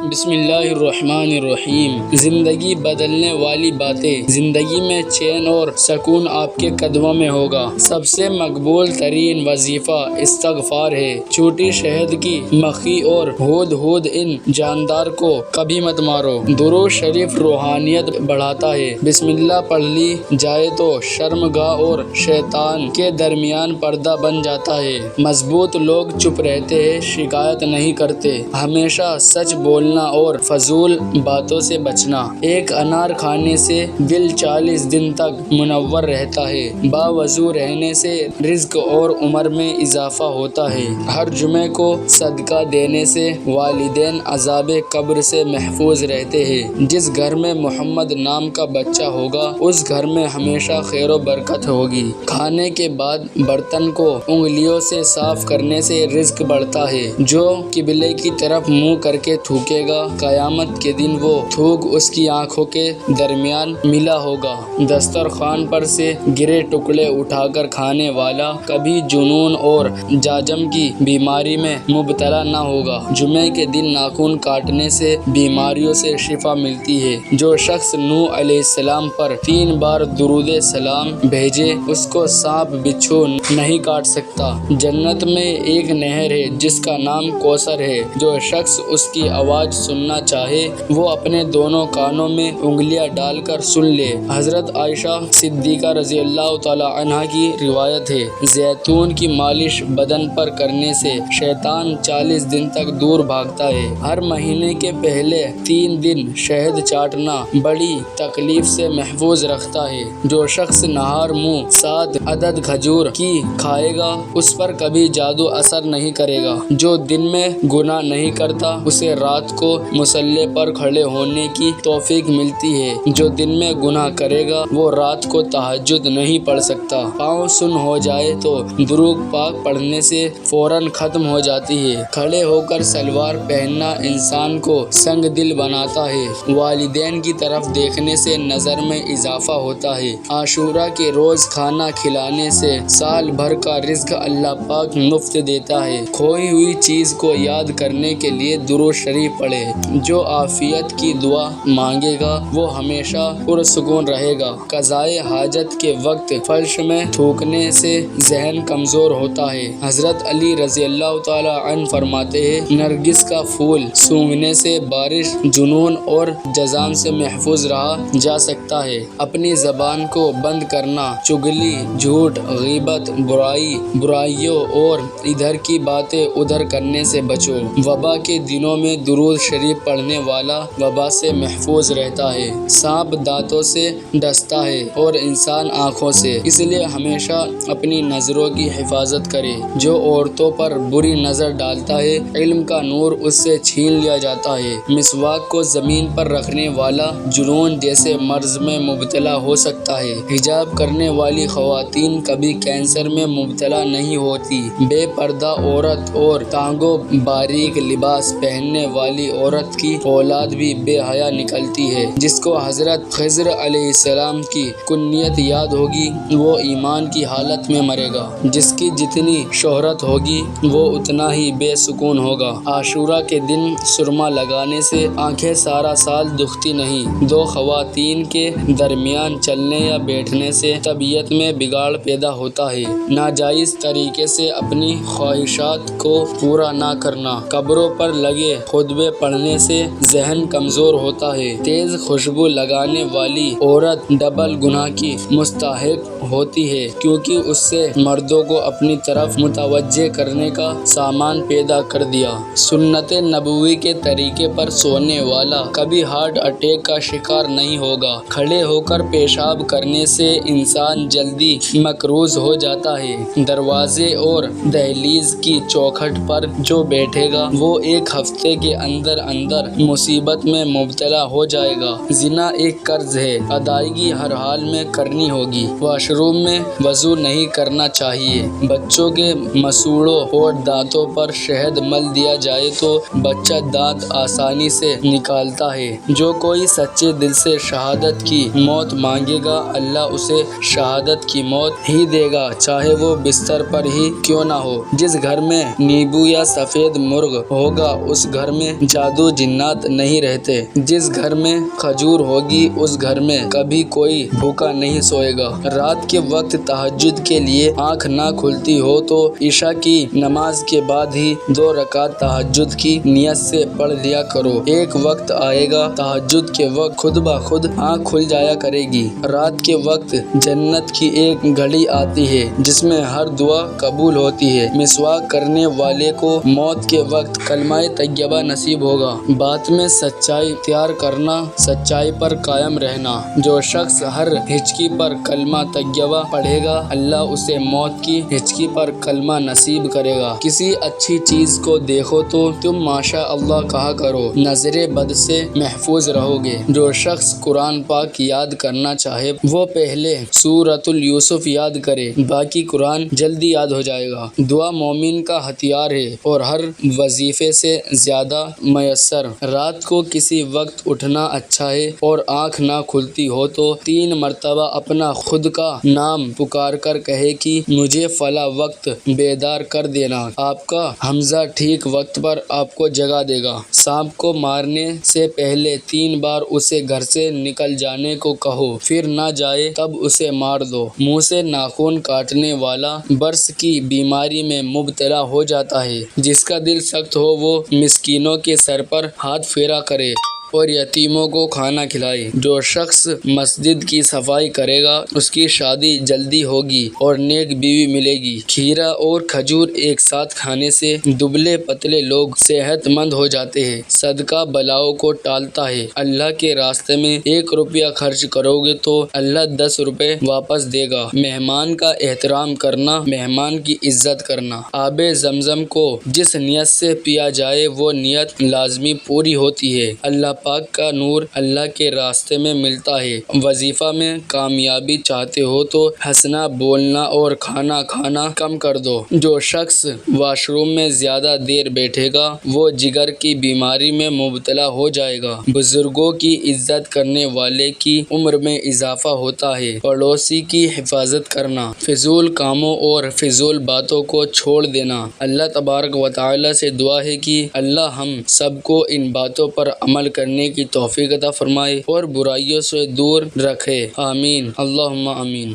بسم اللہ الرحمن الرحیم۔ زندگی بدلنے والی باتیں۔ زندگی میں چین اور سکون آپ کے قدموں میں ہوگا۔ سب سے مقبول ترین وظیفہ استغفار ہے۔ چھوٹی شہد کی مکھی اور ہود ہود ان جاندار کو کبھی مت مارو۔ درود شریف روحانیت بڑھاتا ہے۔ بسم اللہ پڑھ لی جائے تو شرمگاہ اور شیطان کے درمیان پردہ بن جاتا ہے۔ مضبوط لوگ چپ رہتے ہیں، شکایت نہیں کرتے۔ ہمیشہ سچ بولنا اور فضول باتوں سے بچنا۔ ایک انار کھانے سے دل 40 دن تک منور رہتا ہے۔ باوضو رہنے سے رزق اور عمر میں اضافہ ہوتا ہے۔ ہر جمعے کو صدقہ دینے سے والدین عذاب قبر سے محفوظ رہتے ہیں۔ جس گھر میں محمد نام کا بچہ ہوگا اس گھر میں ہمیشہ خیر و برکت ہوگی۔ کھانے کے بعد برتن کو انگلیوں سے صاف کرنے سے رزق بڑھتا ہے۔ جو قبلے کی طرف منہ کر کے تھوکے گا قیامت کے دن وہ تھوک اس کی آنکھوں کے درمیان ملا ہوگا۔ دسترخوان پر سے گرے ٹکڑے اٹھا کر کھانے والا کبھی جنون اور جاجم کی بیماری میں مبتلا نہ ہوگا۔ جمعے کے دن ناخن کاٹنے سے بیماریوں سے شفا ملتی ہے۔ جو شخص نوح علیہ السلام پر 3 بار درود سلام بھیجے اس کو سانپ بچھو نہیں کاٹ سکتا۔ جنت میں ایک نہر ہے جس کا نام کوثر ہے۔ جو شخص اس کی آواز سننا چاہے وہ اپنے دونوں کانوں میں انگلیاں ڈال کر سن لے۔ حضرت عائشہ صدیقہ رضی اللہ تعالی عنہا کی روایت ہے، زیتون کی مالش بدن پر کرنے سے شیطان 40 دن تک دور بھاگتا ہے۔ ہر مہینے کے پہلے 3 دن شہد چاٹنا بڑی تکلیف سے محفوظ رکھتا ہے۔ جو شخص نہار منہ 7 عدد کھجور کی کھائے گا اس پر کبھی جادو اثر نہیں کرے گا۔ جو دن میں گناہ نہیں کرتا اسے رات کو مصلی پر کھڑے ہونے کی توفیق ملتی ہے۔ جو دن میں گناہ کرے گا وہ رات کو تہجد نہیں پڑھ سکتا۔ پاؤں سن ہو جائے تو درود پاک پڑھنے سے فوراً ختم ہو جاتی ہے۔ کھڑے ہو کر سلوار پہننا انسان کو سنگ دل بناتا ہے۔ والدین کی طرف دیکھنے سے نظر میں اضافہ ہوتا ہے۔ عاشورہ کے روز کھانا کھلانے سے سال بھر کا رزق اللہ پاک مفت دیتا ہے۔ کھوئی ہوئی چیز کو یاد کرنے کے لیے درود شریف پڑھے۔ جو عافیت کی دعا مانگے گا وہ ہمیشہ پرسکون رہے گا۔ قضائے حاجت کے وقت فرش میں تھوکنے سے ذہن کمزور ہوتا ہے۔ حضرت علی رضی اللہ تعالی عنہ فرماتے ہیں، نرگس کا پھول سونگھنے سے بارش، جنون اور جذام سے محفوظ رہا جا سکتا ہے۔ اپنی زبان کو بند کرنا چغلی، جھوٹ، غیبت، برائیوں اور ادھر کی باتیں ادھر کرنے سے بچو۔ وبا کے دنوں میں درود شریف پڑھنے والا وبا سے محفوظ رہتا ہے۔ سانپ دانتوں سے ڈستا ہے اور انسان آنکھوں سے، اس لیے ہمیشہ اپنی نظروں کی حفاظت کرے۔ جو عورتوں پر بری نظر ڈالتا ہے علم کا نور اس سے چھین لیا جاتا ہے۔ مسواک کو زمین پر رکھنے والا جنون جیسے مرض میں مبتلا ہو سکتا ہے۔ حجاب کرنے والی خواتین کبھی کینسر میں مبتلا نہیں ہوتی۔ بے پردہ عورت اور تانگوں باریک لباس پہننے والی عورت کی اولاد بھی بے حیا نکلتی ہے۔ جس کو حضرت خضر علیہ السلام کی کنیت یاد ہوگی وہ ایمان کی حالت میں مرے گا۔ جس کی جتنی شہرت ہوگی وہ اتنا ہی بے سکون ہوگا۔ عاشورہ کے دن سرما لگانے سے آنکھیں سارا سال دکھتی نہیں۔ 2 خواتین کے درمیان چلنے یا بیٹھنے سے طبیعت میں بگاڑ پیدا ہوتا ہے۔ ناجائز طریقے سے اپنی خواہشات کو پورا نہ کرنا۔ قبروں پر لگے خطبے پڑھنے سے ذہن کمزور ہوتا ہے۔ تیز خوشبو لگانے والی عورت ڈبل گناہ کی مستحق ہوتی ہے کیونکہ اس سے مردوں کو اپنی طرف متوجہ کرنے کا سامان پیدا کر دیا۔ سنت نبوی کے طریقے پر سونے والا کبھی ہارٹ اٹیک کا شکار نہیں ہوگا۔ کھڑے ہو کر پیشاب کرنے سے انسان جلدی مقروض ہو جاتا ہے۔ دروازے اور دہلیز کی چوکھٹ پر جو بیٹھے گا وہ ایک ہفتے کے اندر مصیبت میں مبتلا ہو جائے گا۔ زنا ایک قرض ہے، ادائیگی ہر حال میں کرنی ہوگی۔ واش روم میں وضو نہیں کرنا چاہیے۔ بچوں کے مسوڑوں اور دانتوں پر شہد مل دیا جائے تو بچہ دانت آسانی سے نکالتا ہے۔ جو کوئی سچے دل سے شہادت کی موت مانگے گا اللہ اسے شہادت کی موت ہی دے گا چاہے وہ بستر پر ہی کیوں نہ ہو۔ جس گھر میں نیبو یا سفید مرغ ہوگا اس گھر میں جادو جنات نہیں رہتے۔ جس گھر میں کھجور ہوگی اس گھر میں کبھی کوئی بھوکا نہیں سوئے گا۔ رات کے وقت تہجد کے لیے آنکھ نہ کھلتی ہو تو عشاء کی نماز کے بعد ہی 2 رکعت تہجد کی نیت سے پڑھ لیا کرو۔ ایک وقت آئے گا تہجد کے وقت خود بخود آنکھ کھل جایا کرے گی۔ رات کے وقت جنت کی ایک گھڑی آتی ہے جس میں ہر دعا قبول ہوتی ہے۔ مسواک کرنے والے کو موت کے وقت کلمہ طیبہ نصیب ہوگا۔ بات میں سچائی اختیار کرنا، سچائی پر قائم رہنا۔ جو شخص ہر ہچکی پر کلمہ طیبہ پڑھے گا اللہ اسے موت کی ہچکی پر کلمہ نصیب کرے گا۔ کسی اچھی چیز کو دیکھو تو تم ماشاء اللہ کہا کرو، نظر بد سے محفوظ رہو گے۔ جو شخص قرآن پاک یاد کرنا چاہے وہ پہلے سورۃ یوسف یاد کرے، باقی قرآن جلدی یاد ہو جائے گا۔ دعا مومن کا ہتھیار ہے اور ہر وظیفے سے زیادہ میسر۔ رات کو کسی وقت اٹھنا اچھا ہے اور آنکھ نہ کھلتی ہو تو 3 مرتبہ اپنا خود کا نام پکار کر کہے کہ مجھے فلاں وقت بیدار کر دینا۔ آپ کا حمزہ ٹھیک وقت پر آپ کو جگا دے گا۔ سانپ کو مارنے سے پہلے 3 بار اسے گھر سے نکل جانے کو کہو، پھر نہ جائے تب اسے مار دو۔ منہ سے ناخن کاٹنے والا برس کی بیماری میں مبتلا ہو جاتا ہے۔ جس کا دل سخت ہو وہ مسکینوں کے سر پر ہاتھ پھیرا کرے اور یتیموں کو کھانا کھلائے۔ جو شخص مسجد کی صفائی کرے گا اس کی شادی جلدی ہوگی اور نیک بیوی ملے گی۔ کھیرا اور کھجور ایک ساتھ کھانے سے دبلے پتلے لوگ صحت مند ہو جاتے ہیں۔ صدقہ بلاؤں کو ٹالتا ہے۔ اللہ کے راستے میں 1 روپیہ خرچ کرو گے تو اللہ 10 روپے واپس دے گا۔ مہمان کا احترام کرنا، مہمان کی عزت کرنا۔ آب زمزم کو جس نیت سے پیا جائے وہ نیت لازمی پوری ہوتی ہے۔ اللہ پاک کا نور اللہ کے راستے میں ملتا ہے۔ وظیفہ میں کامیابی چاہتے ہو تو ہنسنا، بولنا اور کھانا کھانا کم کر دو۔ جو شخص واش روم میں زیادہ دیر بیٹھے گا وہ جگر کی بیماری میں مبتلا ہو جائے گا۔ بزرگوں کی عزت کرنے والے کی عمر میں اضافہ ہوتا ہے۔ پڑوسی کی حفاظت کرنا، فضول کاموں اور فضول باتوں کو چھوڑ دینا۔ اللہ تبارک و تعالی سے دعا ہے کہ اللہ ہم سب کو ان باتوں پر عمل کرنے کی توفیق عطا فرمائے اور برائیوں سے دور رکھے۔ آمین، اللہم آمین۔